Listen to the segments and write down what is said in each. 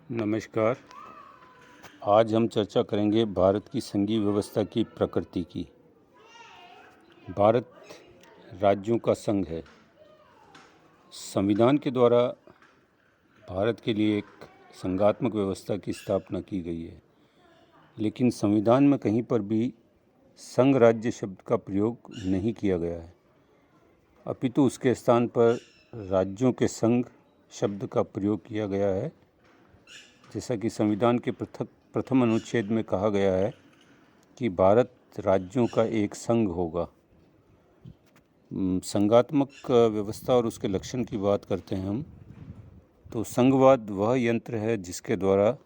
नमस्कार। आज हम चर्चा करेंगे भारत की संघीय व्यवस्था की प्रकृति की। भारत राज्यों का संघ है। संविधान के द्वारा भारत के लिए एक संघात्मक व्यवस्था की स्थापना की गई है, लेकिन संविधान में कहीं पर भी संघ राज्य शब्द का प्रयोग नहीं किया गया है, अपितु उसके स्थान पर राज्यों के संघ शब्द का प्रयोग किया गया है। जैसा कि संविधान के प्रथम अनुच्छेद में कहा गया है कि भारत राज्यों का एक संघ होगा। संघात्मक व्यवस्था और उसके लक्षण की बात करते हैं हम, तो संघवाद वह यंत्र है जिसके द्वारा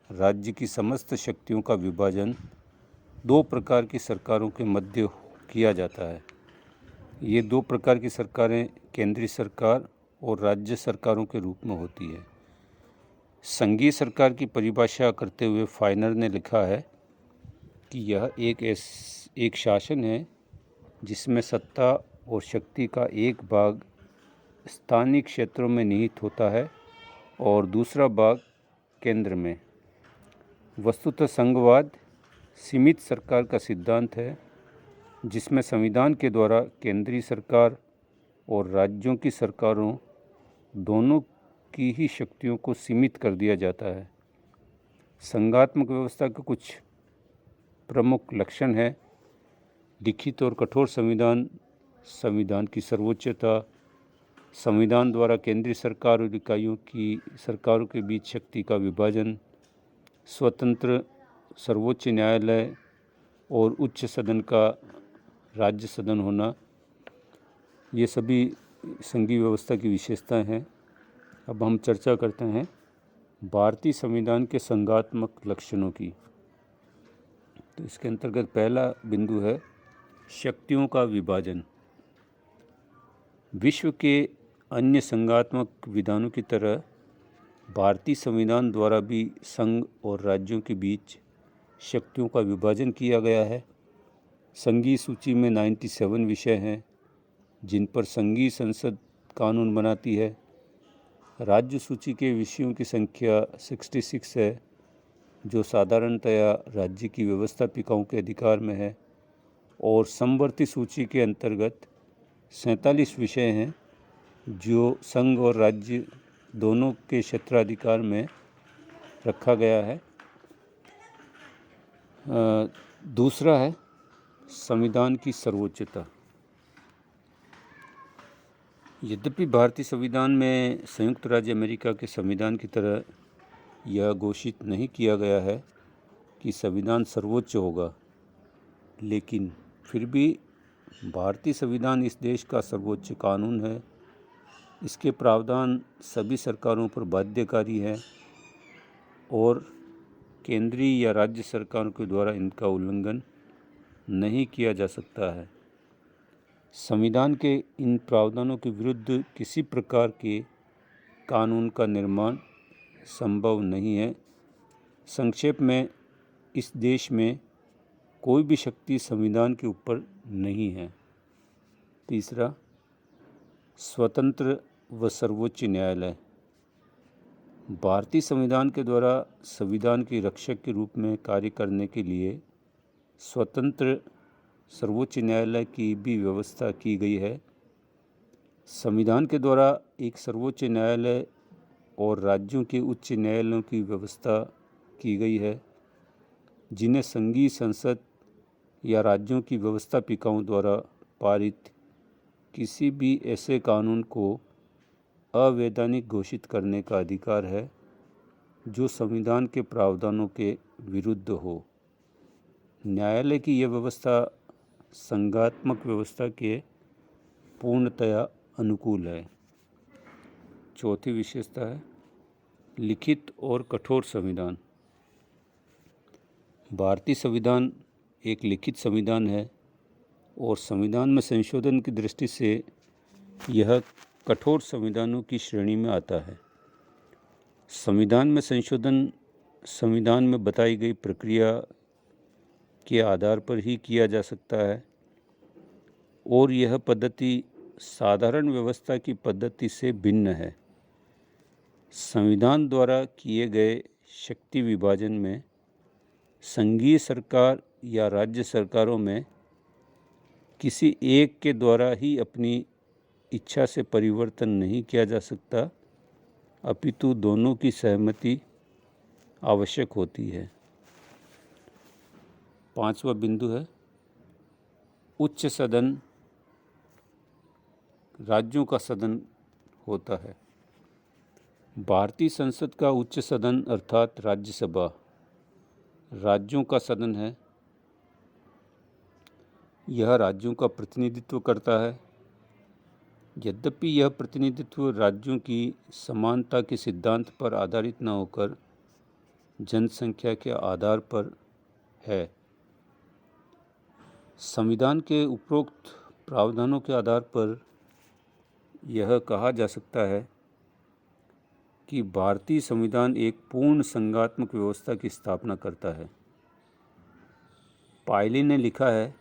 राज्य की समस्त शक्तियों का विभाजन दो प्रकार की सरकारों के मध्य किया जाता है। ये दो प्रकार की सरकारें केंद्रीय सरकार और राज्य सरकारों के रूप में होती है। संघीय सरकार की परिभाषा करते हुए फाइनर ने लिखा है कि यह एक शासन है जिसमें सत्ता और शक्ति का एक भाग स्थानीय क्षेत्रों में निहित होता है और दूसरा भाग केंद्र में। वस्तुतः संघवाद सीमित सरकार का सिद्धांत है जिसमें संविधान के द्वारा केंद्रीय सरकार और राज्यों की सरकारों दोनों की ही शक्तियों को सीमित कर दिया जाता है। संघात्मक व्यवस्था के कुछ प्रमुख लक्षण हैं: लिखित और कठोर संविधान, संविधान की सर्वोच्चता, संविधान द्वारा केंद्रीय सरकार और इकाइयों की सरकारों के बीच शक्ति का विभाजन, स्वतंत्र सर्वोच्च न्यायालय और उच्च सदन का राज्य सदन होना, ये सभी संघीय व्यवस्था की विशेषताएं हैं। अब हम चर्चा करते हैं भारतीय संविधान के संघात्मक लक्षणों की। तो इसके अंतर्गत पहला बिंदु है शक्तियों का विभाजन। विश्व के अन्य संघात्मक विधानों की तरह भारतीय संविधान द्वारा भी संघ और राज्यों के बीच शक्तियों का विभाजन किया गया है। संघीय सूची में 97 विषय हैं जिन पर संघीय संसद कानून बनाती है। राज्य सूची के विषयों की संख्या 66 है जो साधारणतया राज्य की व्यवस्थापिकाओं के अधिकार में है, और समवर्ती सूची के अंतर्गत 47 विषय हैं जो संघ और राज्य दोनों के क्षेत्राधिकार में रखा गया है। दूसरा है संविधान की सर्वोच्चता। यद्यपि भारतीय संविधान में संयुक्त राज्य अमेरिका के संविधान की तरह यह घोषित नहीं किया गया है कि संविधान सर्वोच्च होगा, लेकिन फिर भी भारतीय संविधान इस देश का सर्वोच्च कानून है। इसके प्रावधान सभी सरकारों पर बाध्यकारी है और केंद्रीय या राज्य सरकारों के द्वारा इनका उल्लंघन नहीं किया जा सकता है। संविधान के इन प्रावधानों के विरुद्ध किसी प्रकार के कानून का निर्माण संभव नहीं है। संक्षेप में, इस देश में कोई भी शक्ति संविधान के ऊपर नहीं है। तीसरा, स्वतंत्र व सर्वोच्च न्यायालय। भारतीय संविधान के द्वारा संविधान के रक्षक के रूप में कार्य करने के लिए स्वतंत्र सर्वोच्च न्यायालय की भी व्यवस्था की गई है। संविधान के द्वारा एक सर्वोच्च न्यायालय और राज्यों के उच्च न्यायालयों की व्यवस्था की गई है जिन्हें संघीय संसद या राज्यों की व्यवस्थापिकाओं द्वारा पारित किसी भी ऐसे कानून को अवैधानिक घोषित करने का अधिकार है जो संविधान के प्रावधानों के विरुद्ध हो। न्यायालय की यह व्यवस्था संघात्मक व्यवस्था के पूर्णतया अनुकूल है। चौथी विशेषता है लिखित और कठोर संविधान। भारतीय संविधान एक लिखित संविधान है और संविधान में संशोधन की दृष्टि से यह कठोर संविधानों की श्रेणी में आता है। संविधान में संशोधन संविधान में बताई गई प्रक्रिया के आधार पर ही किया जा सकता है और यह पद्धति साधारण व्यवस्था की पद्धति से भिन्न है। संविधान द्वारा किए गए शक्ति विभाजन में संघीय सरकार या राज्य सरकारों में किसी एक के द्वारा ही अपनी इच्छा से परिवर्तन नहीं किया जा सकता, अपितु दोनों की सहमति आवश्यक होती है। 5वां बिंदु है उच्च सदन राज्यों का सदन होता है। भारतीय संसद का उच्च सदन अर्थात राज्यसभा राज्यों का सदन है। यह राज्यों का प्रतिनिधित्व करता है। यद्यपि यह प्रतिनिधित्व राज्यों की समानता के सिद्धांत पर आधारित न होकर जनसंख्या के आधार पर है। संविधान के उपरोक्त प्रावधानों के आधार पर यह कहा जा सकता है कि भारतीय संविधान एक पूर्ण संघात्मक व्यवस्था की स्थापना करता है। पायली ने लिखा है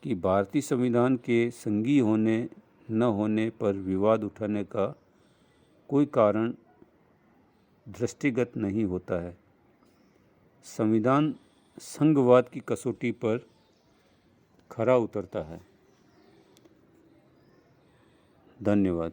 कि भारतीय संविधान के संघीय होने न होने पर विवाद उठाने का कोई कारण दृष्टिगत नहीं होता है। संविधान संघवाद की कसौटी पर खरा उतरता है। धन्यवाद।